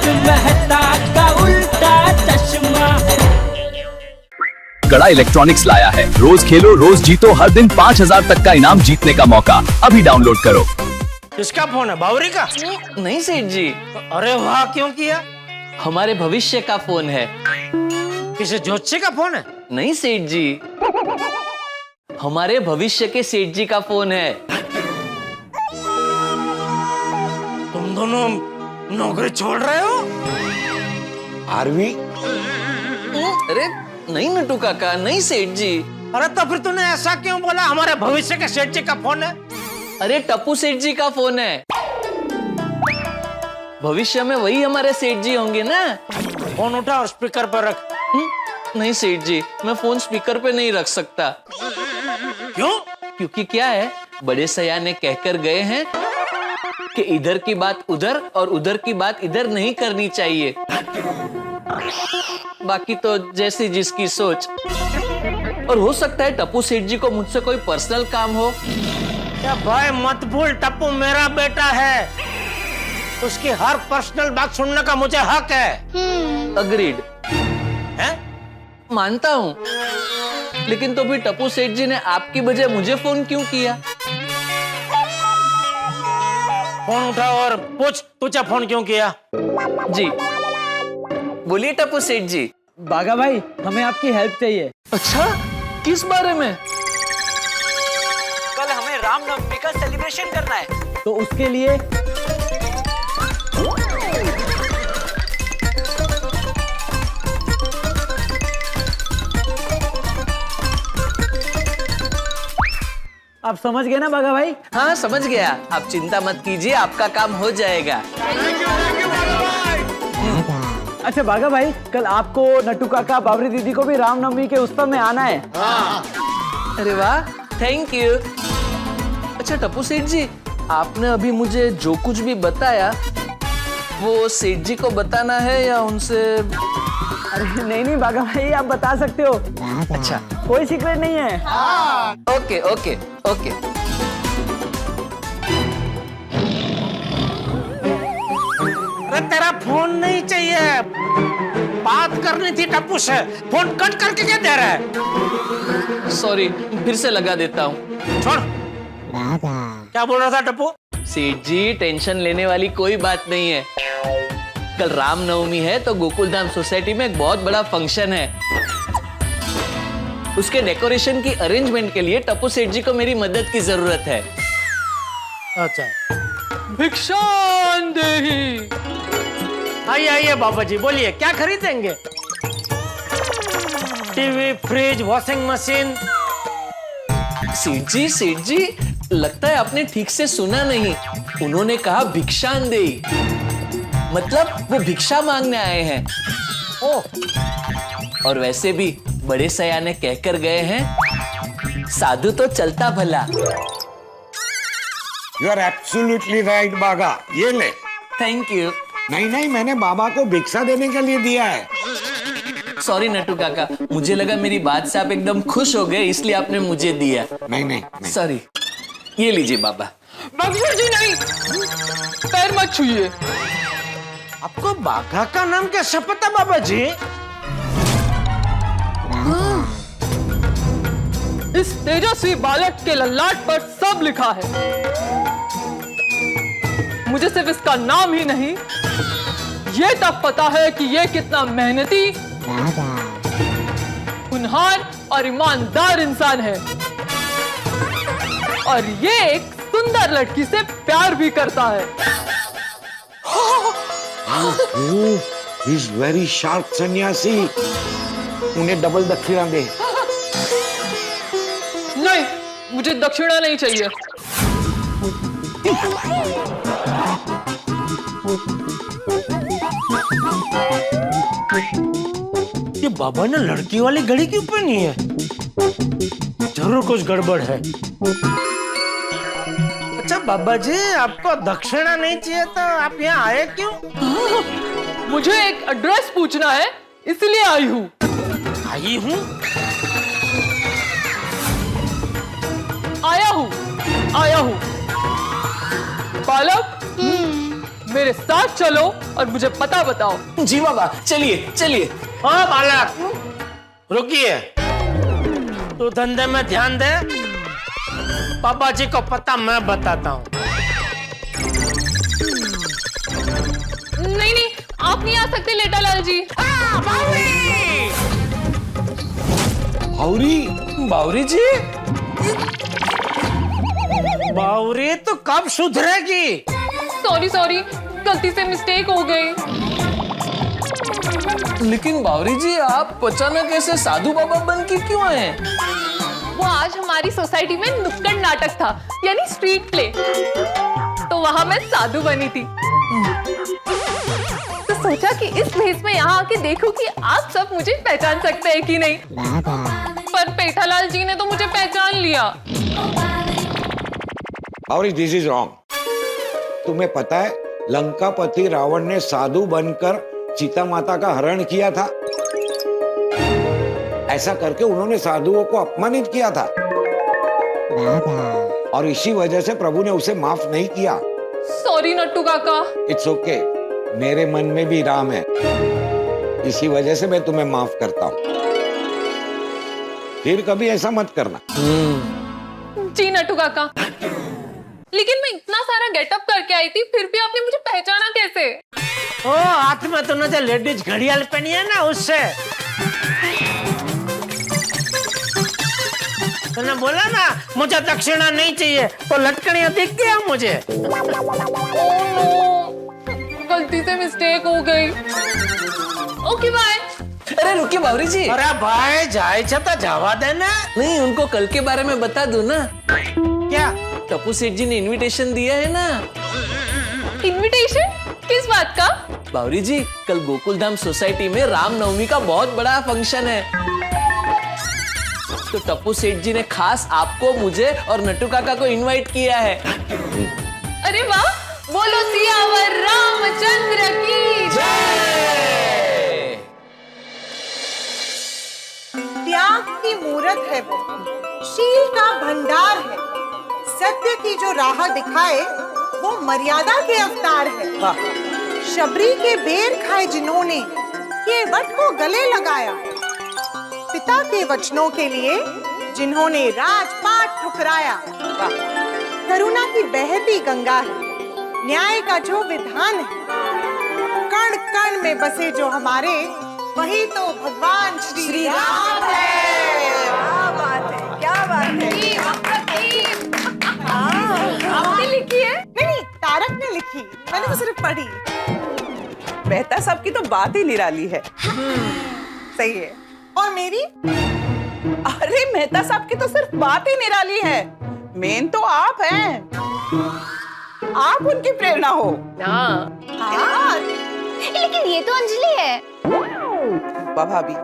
तारक मेहता का उल्टा चश्मा। गड़ा इलेक्ट्रॉनिक्स लाया है रोज खेलो रोज जीतो, हर दिन 5,000 तक का इनाम जीतने का मौका। अभी डाउनलोड करो। किसका फोन है, बावरी का? नहीं सेठ जी, अरे वाह, क्यों किया? हमारे भविष्य का फोन है। किसी ज्योतिषी का फोन है? नहीं सेठ जी, हमारे भविष्य के सेठ जी का फोन है। तुम दोनों नौकरी छोड़ रहे हो? आरवी? अरे नहीं नटू काका, नहीं सेठ जी। अरे तो फिर तूने ऐसा क्यों बोला? हमारे भविष्य के सेठ जी का फोन है। अरे टप्पू सेठ जी का फोन है। भविष्य में वही हमारे सेठ जी होंगे ना। फोन उठा और स्पीकर पर रख। नहीं सेठ जी, मैं फोन स्पीकर पे नहीं रख सकता। क्यों? क्योंकि क्या है, बड़े सयाने कहकर गए हैं कि इधर की बात उधर और उधर की बात इधर नहीं करनी चाहिए। बाकी तो जैसी जिसकी सोच। और हो सकता है टप्पू सेठ जी को मुझसे कोई पर्सनल काम हो। क्या भाई मत भूल, टप्पू मेरा बेटा है। उसकी हर पर्सनल बात सुनने का मुझे हक है। अग्रीड हैं? मानता हूँ, लेकिन तो फिर टप्पू सेठ जी ने आपकी बजाय मुझे फोन क्यों किया? फोन उठा और पूछ, तुझे फोन क्यों किया? जी बोलिए टप्पू सेठ जी। बागा भाई, हमें आपकी हेल्प चाहिए। अच्छा, किस बारे में? कल हमें रामनवमी का सेलिब्रेशन करना है, तो उसके लिए आप समझ गए ना बागा भाई? हाँ समझ गया, आप चिंता मत कीजिए, आपका काम हो जाएगा। अच्छा बागा भाई, कल आपको नट्टू काका बाबरी दीदी को भी रामनवमी के उत्सव में आना है। अरे वाह, थैंक यू। अच्छा टप्पू सेठ जी, आपने अभी मुझे जो कुछ भी बताया वो सेठ जी को बताना है या उनसे? अरे नहीं बागा भाई, आप बता सकते हो। अच्छा, कोई सीक्रेट नहीं है। Okay okay okay. अरे तेरा फोन नहीं चाहिए, बात करनी थी टप्पू से। फोन कट करके क्या दे रहा है? सॉरी, फिर से लगा देता हूँ। छोड़। क्या बोल रहा था टप्पू? सेठ जी, टेंशन लेने वाली कोई बात नहीं है। कल रामनवमी है तो गोकुलधाम सोसाइटी में एक बहुत बड़ा फंक्शन है। उसके डेकोरेशन की अरेंजमेंट के लिए टप्पू सेठ जी को मेरी मदद की जरूरत है। अच्छा, भिक्षान देही। आइए आइए बाबा जी, बोलिए क्या खरीदेंगे? TV, fridge, washing machine. सेठ जी, लगता है आपने ठीक से सुना नहीं। उन्होंने कहा भिक्षान देही, मतलब वो भिक्षा मांगने आए हैं। ओह, और वैसे भी बड़े सयाने कहकर गए हैं, साधु तो चलता भला। यू आर एब्सोल्युटली राइट बागा, ये ले। Thank you. नहीं, मैंने बाबा को भिक्षा देने के लिए दिया है। सॉरी नटू काका, मुझे लगा मेरी बात से आप एकदम खुश हो गए, इसलिए आपने मुझे दिया। नहीं। सॉरी, ये लीजिए बाबा। बाबूजी जी नहीं, पैर मत छूइए। आपको बाघा का नाम कैसे पता बाबा जी? इस तेजस्वी बालक के ललाट पर सब लिखा है। मुझे सिर्फ इसका नाम ही नहीं, ये तक पता है कि ये कितना मेहनती, होनहार और ईमानदार इंसान है। और ये एक सुंदर लड़की से प्यार भी करता है। He is very sharp सन्यासी। उन्हें डबल दक्षिणा दे। नहीं, मुझे दक्षिणा नहीं चाहिए। ये बाबा ने लड़की वाली घड़ी क्यों पहनी है? जरूर कुछ गड़बड़ है। अच्छा बाबा जी, आपको दक्षिणा नहीं चाहिए तो आप यहाँ आए क्यों? मुझे एक एड्रेस पूछना है, इसलिए आई हूँ। आई हूँ? आया हूँ। बालक, मेरे साथ चलो और मुझे पता बताओ। जी बाबा, चलिए चलिए। ओ बालक, रुकिए। तू धंधे में ध्यान दे, पापा जी को पता मैं बताता हूँ। नहीं नहीं, आप नहीं आ सकते लेटालाल जी। बावरी, बावरी जी, बावरी तो कब सुधरेगी? सॉरी सॉरी, गलती से मिस्टेक हो गई। लेकिन बावरी जी आप अचानक ऐसे साधु बाबा बन के क्यों आए? वो आज हमारी सोसाइटी में नुक्कड़ नाटक था, यानी स्ट्रीट प्ले, तो वहां मैं साधु बनी थी। तो सोचा कि इस भेष में यहाँ आके देखूं कि आप सब मुझे पहचान सकते हैं कि नहीं। पर पेठालाल जी ने तो मुझे पहचान लिया। बावरी, दिस इज रॉन्ग। तुम्हें पता है लंकापति रावण ने साधु बनकर सीता माता का हरण किया था। ऐसा करके उन्होंने साधुओं को अपमानित किया था और इसी वजह से प्रभु ने उसे माफ नहीं किया। सॉरी नट्टू काका। इट्स ओके, मेरे मन में भी राम है, इसी वजह से मैं तुम्हें माफ करता हूँ। फिर कभी ऐसा मत करना। जी नट्टू काका, लेकिन मैं इतना सारा गेटअप करके आई थी, फिर भी आपने मुझे पहचाना कैसे? ओ, हाथ में तूने जो लेडीज घड़ियाल पहनी है ना, उससे। तूने बोला ना मुझे दक्षिणा नहीं चाहिए, तो लटकनियां दिख गया मुझे। गलती से मिस्टेक हो गई। Okay bye. अरे रुकिए बावरी जी। अरे भाई, जाए तो जावा देना। नहीं, उनको कल के बारे में बता दो ना। क्या? टप्पू सेठ जी ने इनविटेशन दिया है ना। इनविटेशन? किस बात का? बावरी जी, कल गोकुलधाम सोसाइटी में रामनवमी का बहुत बड़ा फंक्शन है, तो टप्पू सेठ जी ने खास आपको, मुझे और नट्टू काका को इनवाइट किया है। अरे वाह, बोलो सियावर रामचंद्र की जय। त्याग की मूरत है वो, शील का भंडार है, सत्य की जो राह दिखाए वो मर्यादा के अवतार है। शबरी के बेर खाए जिन्होंने ये वट को गले लगाया, पिता के वचनों के लिए जिन्होंने राजपाट ठुकराया। करुणा की बहती गंगा है, न्याय का जो विधान है, कण कण में बसे जो हमारे, वही तो भगवान श्री राम है। क्या बात है, क्या बात है। आपने लिखी है? नहीं, तारक ने लिखी, मैंने तो सिर्फ पढ़ी। मेहता साहब की तो बात ही निराली है। सही है। और मेरी? अरे मेहता साहब की तो सिर्फ बात ही निराली है, मेन तो आप हैं। आप उनकी प्रेरणा हो। हाँ। लेकिन ये तो अंजलि है। रूपा भाभी।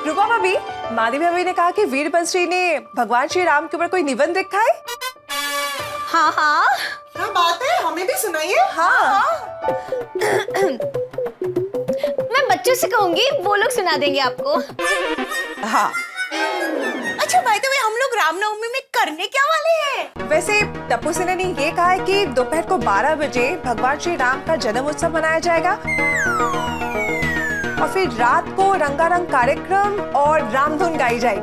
रूपा भाभी, माधवी भाभी ने कहा कि वीरभद्र ने भगवान श्री राम के ऊपर कोई निबंध लिखा है। हाँ हाँ, क्या बात है, हमें भी सुनाइए। हाँ। मैं बच्चों से कहूंगी, वो लोग सुना देंगे आपको। हाँ। अच्छा, बाय द वे, हम लोग रामनवमी में करने क्या वाले हैं? वैसे टप्पू सेना ने ये कहा है कि दोपहर को 12 बजे भगवान श्री राम का जन्म उत्सव मनाया जाएगा और फिर रात को रंगारंग कार्यक्रम और रामधुन गाई जाएगी।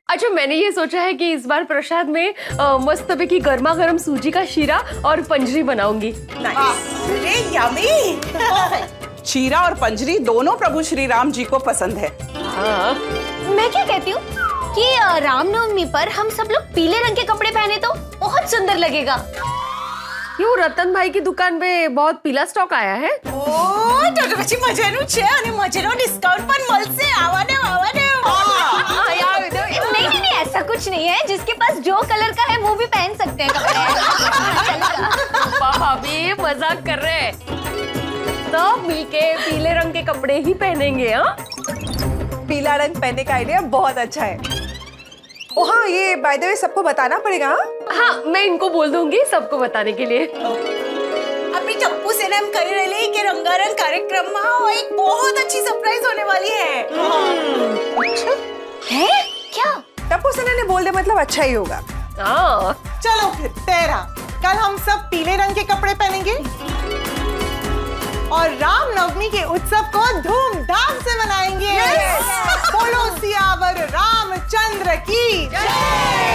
अच्छा, मैंने ये सोचा है कि इस बार प्रसाद में मस्त तवे की गर्मा गर्म सूजी का शीरा और पंजरी बनाऊंगी। अरे यम्मी। शीरा और पंजरी दोनों प्रभु श्री राम जी को पसंद है। मैं क्या कहती हूँ कि रामनवमी पर हम सब लोग पीले रंग के कपड़े पहने तो बहुत सुंदर लगेगा। यो रतन भाई की दुकान पे बहुत पीला स्टॉक आया है। ओ, तो પછી મજાનું છે અને મજાનો ડિસ્કાઉન્ટ પણ મળશે। આવાને આવાને। नहीं, ऐसा कुछ नहीं है, जिसके पास जो कलर का है वो भी पहन सकते हैं कपड़े। भाभी मजाक कर रहे हैं, सब मिलके पीले रंग के कपड़े ही पहनेंगे। हाँ, पीला रंग पहनने का आइडिया बहुत अच्छा है। ओ हाँ, ये बाय द वे सबको बताना पड़ेगा। हाँ, मैं इनको बोल दूंगी सबको बताने के लिए। अभी टप्पू सेना हम कह रहे कि रंगारंग कार्यक्रम में एक बहुत अच्छी सरप्राइज होने वाली है। है क्या? टप्पू सेना ने बोल दे मतलब अच्छा ही होगा। हाँ। चलो फिर 13 कल हम सब पीले रंग के कपड़े पहनेंगे और रामनवमी के उत्सव को धूमधाम से मनाएंगे। बोलो सियावर रामचंद्र की जय।